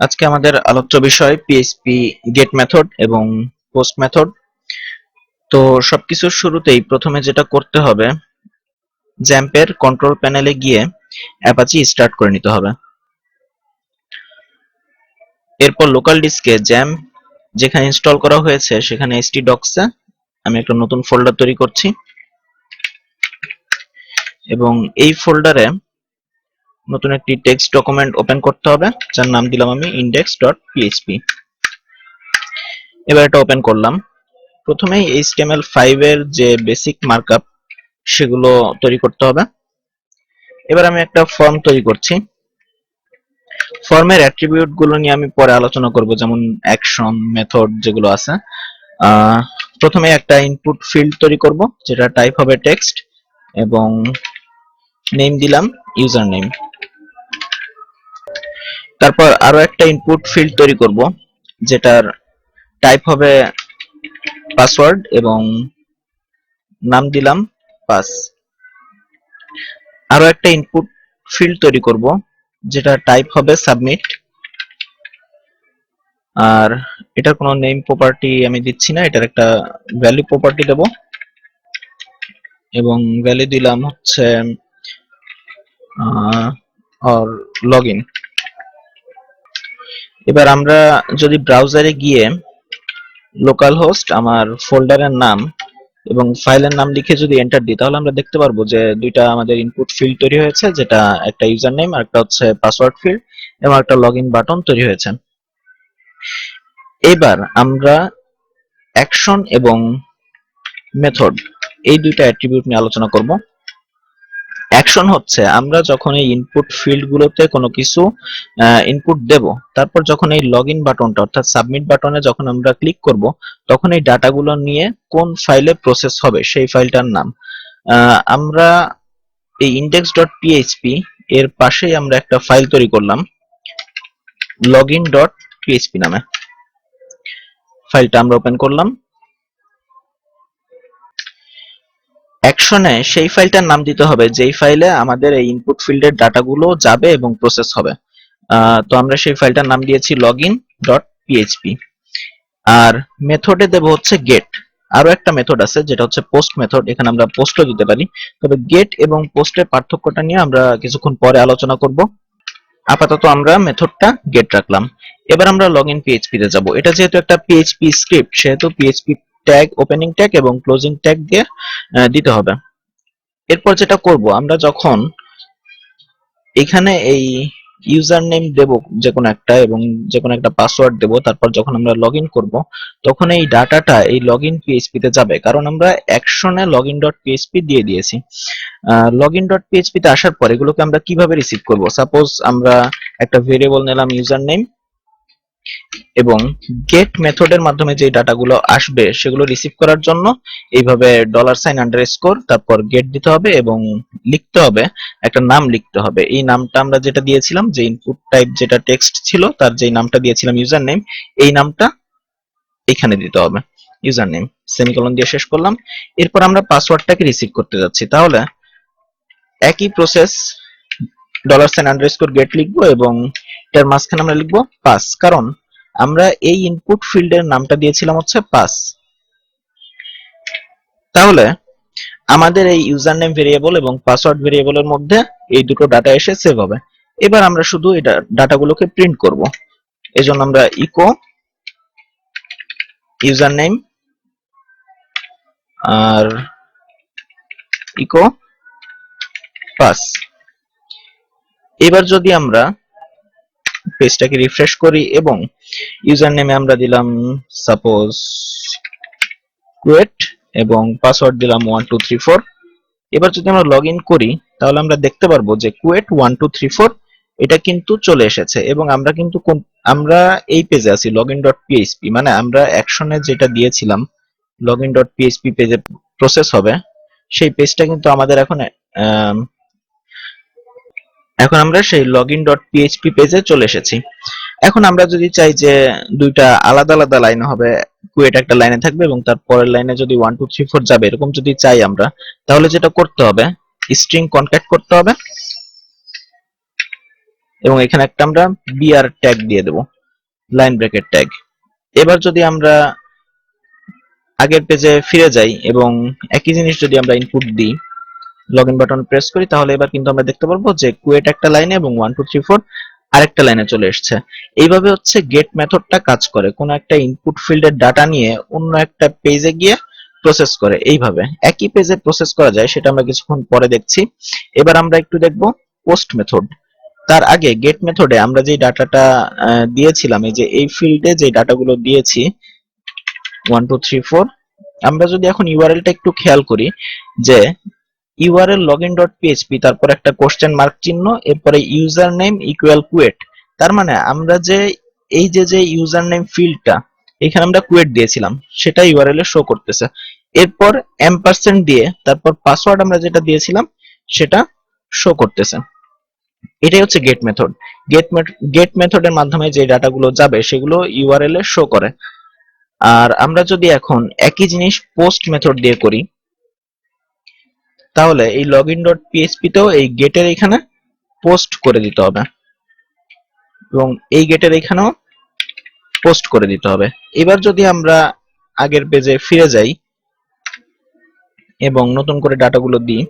আজকে আমাদের আলোচ্য বিষয় পিএইচপি গেট মেথড এবং পোস্ট মেথড। তো সবকিছুর শুরুতেই প্রথমে যেটা করতে হবে, জ্যাম্পের কন্ট্রোল প্যানেলে গিয়ে অ্যাপাচি স্টার্ট করে নিতে হবে। এরপর লোকাল ডিস্কে জ্যাম্প যেখানে ইনস্টল করা হয়েছে সেখানে htdocs-এ আমি একটা নতুন ফোল্ডার তৈরি করছি এবং এই ফোল্ডারে নতুন একটি টেক্সট ডকুমেন্ট ওপেন করতে হবে, যার নাম দিলাম আমি index.php। এবার এটা ওপেন করলাম। প্রথমেই HTML5 এর যে বেসিক মার্কআপ সেগুলো তৈরি করতে হবে। এবার আমি একটা ফর্ম তৈরি করছি। ফর্মের অ্যাট্রিবিউট গুলো নিয়ে আমি পরে আলোচনা করব, যেমন অ্যাকশন, মেথড যেগুলো আছে। প্রথমে একটা ইনপুট ফিল্ড তৈরি করব যেটা টাইপ হবে টেক্সট এবং নেম দিলাম ইউজার নেম। তারপর আরো একটা ইনপুট ফিল্ড তৈরি করব যেটার টাইপ হবে পাসওয়ার্ড এবং নাম দিলাম পাস। আরো একটা ইনপুট ফিল্ড তৈরি করব যেটা টাইপ হবে সাবমিট, আর এটার কোনো নেম প্রপার্টি আমি দিচ্ছি না, এটার একটা ভ্যালু প্রপার্টি দেব এবং ভ্যালু দিলাম হচ্ছে অর লগইন। এবার আমরা যদি ব্রাউজারে গিয়ে লোকাল হোস্ট, আমার ফোল্ডারের নাম এবং ফাইলের নাম লিখে যদি এন্টার দিই, তাহলে আমরা দেখতে পারবো যে দুইটা আমাদের ইনপুট ফিল্ড তৈরি হয়েছে, যেটা একটা ইউজার নেম আর একটা হচ্ছে পাসওয়ার্ড ফিল্ড এবং একটা লগইন বাটন তৈরি হয়েছে। এবার আমরা অ্যাকশন এবং মেথড এই দুইটা অ্যাট্রিবিউট নিয়ে আলোচনা করব। অ্যাকশন হচ্ছে আমরা যখন এই ইনপুট ফিল্ড গুলোতে কোনো কিছু ইনপুট দেব, তারপর যখন এই লগইন বাটনটা অর্থাৎ সাবমিট বাটনে যখন আমরা ক্লিক করব, তখন এই ডাটাগুলো নিয়ে কোন ফাইলে প্রসেস হবে সেই ফাইলটার নাম। আমরা এই index.php এর পাশেই আমরা একটা ফাইল তৈরি করলাম login.php নামে। ফাইলটা আমরা ওপেন করলাম। অ্যাকশনে সেই ফাইলটার নাম দিতে হবে যেই ফাইলে আমাদের এই ইনপুট ফিল্ডের ডাটাগুলো যাবে এবং প্রসেস হবে। তো আমরা সেই ফাইলটার নাম দিয়েছি login.php। আর মেথডে দেব হচ্ছে গেট। আরো একটা মেথড আছে যেটা হচ্ছে পোস্ট মেথড, এখানে আমরা পোস্টও দিতে পারি, তবে গেট এবং পোস্টের পার্থক্যটা নিয়ে আমরা কিছুক্ষণ পরে আলোচনা করব। আপাতত আমরা মেথডটা গেট রাখলাম। এবার আমরা লগইন পিএইচপি তে যাব। এটা যেহেতু একটা পিএইচপি স্ক্রিপ্ট, সেহেতু পিএইচপি ট্যাগ, ওপেনিং ট্যাগ এবং ক্লোজিং ট্যাগ দিয়ে দিতে হবে। এরপর যেটা করব, আমরা যখন এখানে এই ইউজার নেম দেব যে কোনো একটা এবং যে কোনো একটা পাসওয়ার্ড দেব, তারপর যখন আমরা লগইন করব, তখন এই ডাটাটা এই লগইন পিএইচপি তে যাবে, কারণ আমরা অ্যাকশনে login.php দিয়ে দিয়েছি। login.php তে আসার পর এগুলোকে আমরা কিভাবে রিসিভ করব? সাপোজ আমরা একটা ভেরিয়েবল নিলাম ইউজার নেম এবং গেট মেথডের মাধ্যমে যে ডাটাগুলো আসবে সেগুলো রিসিভ করার জন্য এইভাবে $_ তারপর গেট দিতে হবে এবং লিখতে হবে, একটা নাম লিখতে হবে। এই নামটা আমরা যেটা দিয়েছিলাম, যে ইনপুট টাইপ যেটা টেক্সট ছিল তার যে নামটা দিয়েছিলাম ইউজার নেম, এই নামটা এখানে দিতে হবে ইউজার নেম, সেমিকোলন দিয়ে শেষ করলাম। এরপর আমরা পাসওয়ার্ডটাকে রিসিভ করতে যাচ্ছি, তাহলে একই প্রসেস $_ গেট লিখবো এবং এটার মাঝখানে আমরা লিখবো পাস, কারণ আমরা এই ইনপুট ফিল্ডের নামটা দিয়েছিলাম হচ্ছে পাস। তাহলে আমাদের এই ইউজার নেম ভেরিয়েবল এবং পাসওয়ার্ড ভেরিয়েবলের মধ্যে এই দুটো ডাটা এসে সেভ হবে। এবার আমরা শুধু এই ডাটাগুলোকে প্রিন্ট করব। এজন্য আমরা ইকো ইউজার নেম আর ইকো পাস। এবার যদি আমরা পেজটাকে রিফ্রেশ করি এবং ইউজার নেমে আমরা দিলাম সাপোজ কুয়েট এবং পাসওয়ার্ড দিলাম 1234। এবার যদি আমরা লগ ইন করি, তাহলে আমরা দেখতে পারবো যে কুয়েট 1234 এটা কিন্তু চলে এসেছে এবং আমরা কিন্তু আমরা এই পেজে আছি login.php, মানে আমরা অ্যাকশনে যেটা দিয়েছিলাম login.php পেজে প্রসেস হবে, সেই পেজটা কিন্তু আমাদের এখন আমরা সেই login.php পেজে চলে এসেছি। এখন আমরা যদি চাই যে দুইটা আলাদা আলাদা লাইন হবে, কুয়েট একটা লাইনে থাকবে এবং তার পরের লাইনে যদি 1234 যাবে, এরকম যদি চাই আমরা, তাহলে যেটা করতে হবে, স্ট্রিং কনক্যাট করতে হবে এবং এখানে একটা আমরা বিআর ট্যাগ দিয়ে দেব, লাইন ব্রেকেট ট্যাগ। এবার যদি আমরা আগের পেজে ফিরে যাই এবং একই জিনিস যদি আমরা ইনপুট দিই, লগইন বাটন প্রেস করি, তাহলে এবার কিন্তু আমরা দেখতে পারবো যে কুয়েট একটা লাইনে এবং 1 2 3 4 আরেকটা লাইনে চলে এসেছে। এইভাবে হচ্ছে গেট মেথডটা কাজ করে, কোন একটা ইনপুট ফিল্ডের ডাটা নিয়ে অন্য একটা পেজে গিয়ে প্রসেস করে। এইভাবে একই পেজে প্রসেস করা যায়, সেটা আমরা কিছুক্ষণ পরে দেখছি। এবার আমরা একটু দেখব পোস্ট মেথড। তার আগে গেট মেথডে আমরা যে ডাটাটা দিয়েছিলাম, এই যে এই ফিল্ডে যে ডাটাগুলো দিয়েছি 1 2 3 4, আমরা যদি এখন ইউআরএলটা একটু খেয়াল করি, যে ইউআরএল লগইন ডট পিএইচপি, তারপর একটা কোশ্চেন মার্ক চিহ্ন, এরপরে ইউজার নেম ইকুয়াল কুয়েট। তার মানে আমরা যে এই যে ইউজার নেম ফিল্ডটা এখানে আমরা কুয়েট দিয়েছিলাম, সেটা ইউআরএল এ শো করতেছে। এরপর এম্পারসেন্ট দিয়ে তারপর পাসওয়ার্ড আমরা যেটা দিয়েছিলাম সেটা শো করতেছে। এটাই হচ্ছে গেট মেথড। গেট মেথডের মাধ্যমে যে ডাটাগুলো যাবে সেগুলো ইউআরএল এ শো করে। আর আমরা যদি এখন একই জিনিস পোস্ট মেথড দিয়ে করি, তাহলে এই লগইন ডট পিএইচপি তেও এই গেটের এখানে পোস্ট করে দিতে হবে এবং এই গেটের এখানেও পোস্ট করে দিতে হবে। এবার যদি আমরা আগের পেজে ফিরে যাই এবং নতুন করে ডাটাগুলো দিই,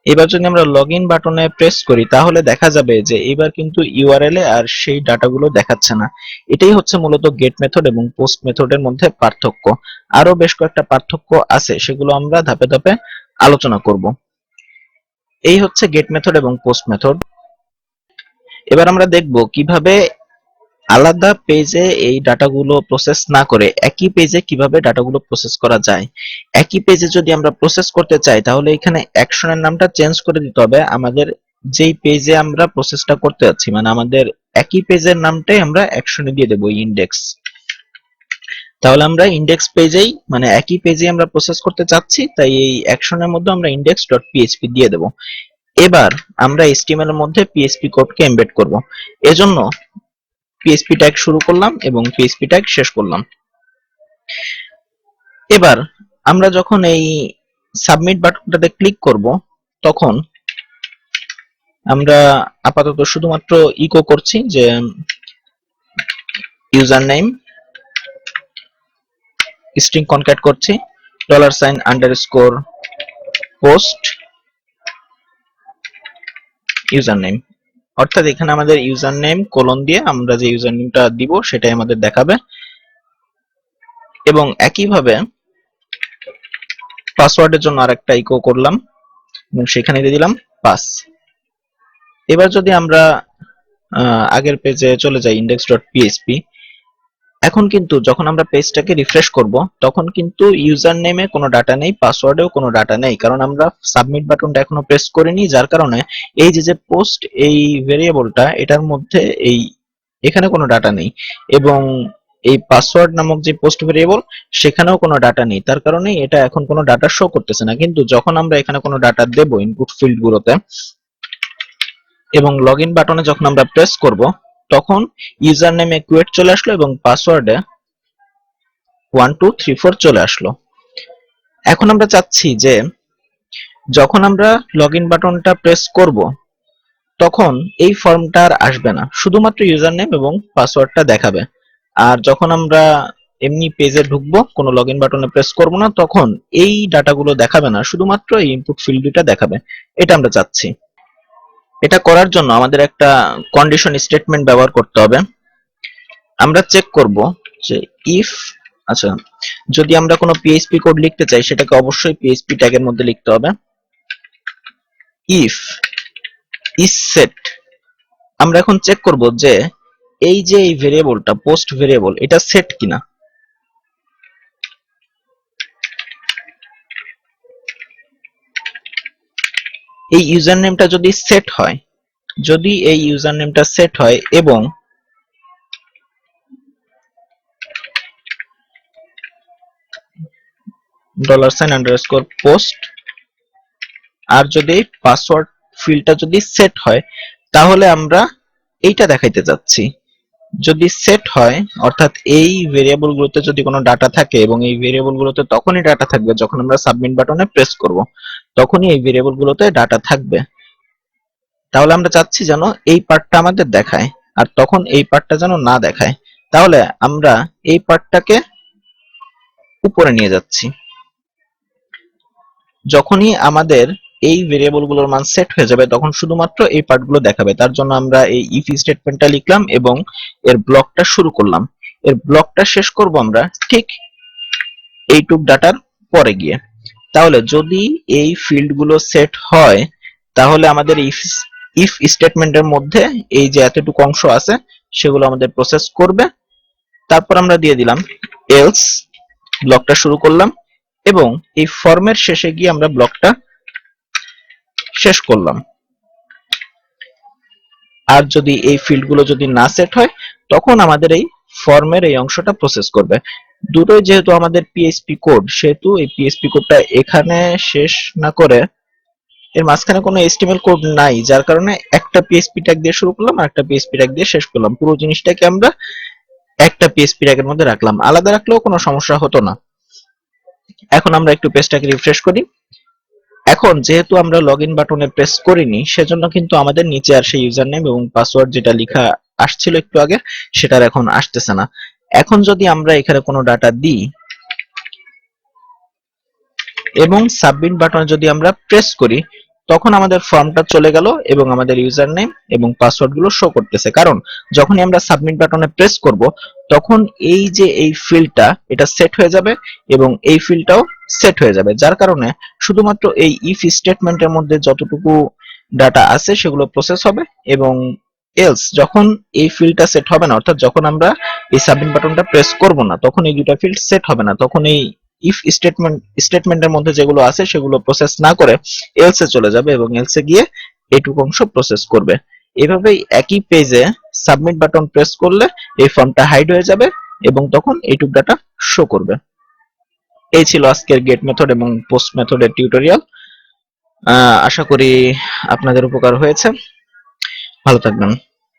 এবার যদি আমরা লগইন বাটনে প্রেস করি, তাহলে দেখা যাবে যে এবার কিন্তু ইউআরএল এ আর সেই ডাটাগুলো দেখাচ্ছে না। এটাই হচ্ছে মূলত গেট মেথড এবং পোস্ট মেথডের মধ্যে পার্থক্য। আরো বেশ কয়েকটা পার্থক্য আছে, সেগুলো আমরা ধাপে ধাপে আলোচনা করব। এই হচ্ছে গেট মেথড এবং পোস্ট মেথড। এবার আমরা দেখব কিভাবে আলাদা পেজে এই ডাটাগুলো প্রসেস না করে একই পেজে কিভাবে ডাটাগুলো প্রসেস করা যায়। একই পেজে যদি আমরা প্রসেস করতে চাই, তাহলে এখানে অ্যাকশনের নামটা চেঞ্জ করে দিতে হবে আমাদের যেই পেজে আমরা প্রসেসটা করতে যাচ্ছি, মানে আমাদের একই পেজের নামটাই আমরা অ্যাকশনে দিয়ে দেবো ইন্ডেক্স। তাহলে আমরা ইন্ডেক্স পেজেই, মানে একই পেজে আমরা প্রসেস করতে চাচ্ছি, তাই এই অ্যাকশনের মধ্যে আমরা ইন্ডেক্স ডট পিএইচপি দিয়ে দেব। এবার আমরা এইচটিএমএল এর মধ্যে পিএইচপি কোডকে এমবেড করব। এজন্য পিএইচপি ট্যাগ শুরু করলাম এবং পিএইচপি ট্যাগ শেষ করলাম। এবার আমরা যখন এই সাবমিট বাটনটাতে ক্লিক করব, তখন আমরা আপাতত শুধুমাত্র ইকো করছি যে ইউজার নেম, স্ট্রিং কনক্যাট করছি $_ পোস্ট ইউজার নেম, অর্থাৎ এখানে আমাদের ইউজার নেম কোলন দিয়ে আমরা যে ইউজার নেমটা দিব সেটাই আমাদের দেখাবে। এবং একইভাবে পাসওয়ার্ডের জন্য আরেকটা ইকো করলাম এবং সেখানে দিয়ে দিলাম পাস। এবার যদি আমরা আগের পেজে চলে যাই index.php, এখন কিন্তু যখন আমরা পেজটাকে রিফ্রেশ করব, তখন কিন্তু ইউজার নেমে কোনো ডাটা নেই, পাসওয়ার্ডেও কোনো ডাটা নেই, কারণ আমরা সাবমিট বাটনটা এখনো প্রেস করিনি, যার কারণে এই যে পোস্ট এই ভেরিয়েবলটা, এটার মধ্যে এখানে কোনো ডাটা নেই এবং এই পাসওয়ার্ড নামক যে পোস্ট ভেরিয়েবল সেখানেও কোনো ডাটা নেই, তার কারণে এটা এখন কোনো ডাটা শো করতেছে না। কিন্তু যখন আমরা এখানে কোনো ডাটা দেব ইনপুট ফিল্ড গুলোতে এবং লগইন বাটনে যখন আমরা প্রেস করব, তখন ইউজার নেমে কুয়েট চলে আসলো এবং পাসওয়ার্ডে 1 2 3 4 চলে আসলো। এখন আমরা চাচ্ছি যে যখন আমরা লগইন বাটনটা প্রেস করব, তখন এই ফর্মটা আর আসবে না, শুধুমাত্র ইউজার নেম এবং পাসওয়ার্ডটা দেখাবে। আর যখন আমরা এমনি পেজে ঢুকবো, কোনো লগইন বাটনে প্রেস করব না, তখন এই ডাটাগুলো দেখাবে না, শুধুমাত্র এই ইনপুট ফিল্ড দুটো দেখাবে। এটা আমরা চাচ্ছি। এটা করার জন্য আমাদের একটা কন্ডিশন স্টেটমেন্ট ব্যবহার করতে হবে। আমরা চেক করব যে ইফ, আচ্ছা, যদি আমরা কোনো পিএইচপি কোড লিখতে চাই, সেটাকে অবশ্যই পিএইচপি ট্যাগের মধ্যে লিখতে হবে। ইফ ইজ সেট, আমরা এখন চেক করব যে এই যে এই ভেরিয়েবলটা পোস্ট ভেরিয়েবল, এটা সেট কিনা। এই ইউজার নেমটা যদি সেট হয়, যদি এই ইউজার নেমটা সেট হয় এবং $_post, আর যদি পাসওয়ার্ড ফিল্ডটা যদি সেট হয়, তাহলে আমরা এইটা দেখাইতে যাচ্ছি। যদি সেট হয়, অর্থাৎ এই ভেরিয়েবল গুলোতে যদি কোনো ডাটা থাকে এবং এই ভেরিয়েবল গুলোতে তখনই ডাটা থাকবে যখন আমরা সাবমিট বাটনে প্রেস করব। তখনই এই ভেরিয়েবল গুলোতে ডাটা থাকবে। তাহলে আমরা চাচ্ছি যেন এই পার্টটা আমাদের দেখায়, আর তখন এই পার্টটা যেন না দেখায়। তাহলে আমরা এই পার্টটাকে উপরে নিয়ে যাচ্ছি। যখনই আমাদের এই ভেরিয়েবল গুলোর মান সেট হয়ে যাবে তখন শুধুমাত্র এই পার্টগুলো দেখাবে। তার জন্য আমরা এই ইফ স্টেটমেন্টটা লিখলাম এবং এর ব্লকটা শুরু করলাম। এর ব্লকটা শেষ করব আমরা ঠিক এইটুক ডাটার পরে গিয়ে। তাহলে যদি এই ফিল্ড গুলো সেট হয় তাহলে আমাদের ইফ স্টেটমেন্টের মধ্যে এই যে এতটুকু অংশ আছে সেগুলো আমাদের প্রসেস করবে। তারপর আমরা দিয়ে দিলাম এলস, ব্লকটা শুরু করলাম এবং এই ফর্মের শেষে গিয়ে আমরা ব্লকটা শেষ করলাম। আর যদি এই ফিল্ড গুলো যদি না সেট হয় তখন আমাদের এই ফর্মের এই অংশটা প্রসেস করবে। দুটোই যেহেতু আমাদের পিএইচপি কোড, সেহেতু এই পিএইচপি কোডটা এখানে শেষ না করে এর মাঝখানে কোনো এইচটিএমএল কোড নাই, যার কারণে একটা পিএইচপি ট্যাগ দিয়ে শুরু করলাম আর একটা পিএইচপি ট্যাগ দিয়ে শেষ করলাম। পুরো জিনিসটাকে আমরা একটা পিএইচপি ট্যাগের মধ্যে রাখলাম, আলাদা রাখলেও কোনো সমস্যা হতো না। এখন আমরা একটু পেজটাকে রিফ্রেশ করি। এখন যেহেতু আমরা লগইন বাটনে প্রেস করিনি সেজন্য কিন্তু আমাদের নিচে আর সেই ইউজার নেম এবং পাসওয়ার্ড যেটা লেখা আসছিল একটু আগে সেটার এখন আসতেছে না। এখন যদি আমরা এখানে কোনো ডাটা দিই এবং সাবমিট বাটনে যদি আমরা প্রেস করি তখন আমাদের ফর্মটা চলে গেল এবং আমাদের ইউজার নেম এবং পাসওয়ার্ড গুলো শো করতেছে। কারণ যখনই আমরা সাবমিট বাটনে প্রেস করব তখন এই যে এই ফিল্ডটা এটা সেট হয়ে যাবে এবং এই ফিল্ডটাও সেট হয়ে যাবে, যার কারণে শুধুমাত্র এই ইফ স্টেটমেন্টের মধ্যে যতটুকু ডাটা আছে সেগুলো প্রসেস হবে এবং এলস যখন এই ফিল্ডটা সেট হবে না, অর্থাৎ যখন আমরা এই সাবমিট বাটনটা প্রেস করব না তখন এই দুটো ফিল্ড সেট হবে না, তখন এই ইফ স্টেটমেন্টের মধ্যে যেগুলো আছে সেগুলো প্রসেস না করে এলসে চলে যাবে এবং এলসে গিয়ে এইটুকু অংশ প্রসেস করবে। এভাবেই একই পেজে সাবমিট বাটন প্রেস করলে এই ফর্মটা হাইড হয়ে যাবে এবং তখন এইটুক ডাটা শো করবে। এই ছিল আজকের গেট মেথড এবং পোস্ট মেথডের টিউটোরিয়াল। আশা করি আপনাদের উপকার হয়েছে। ভালো থাকবেন।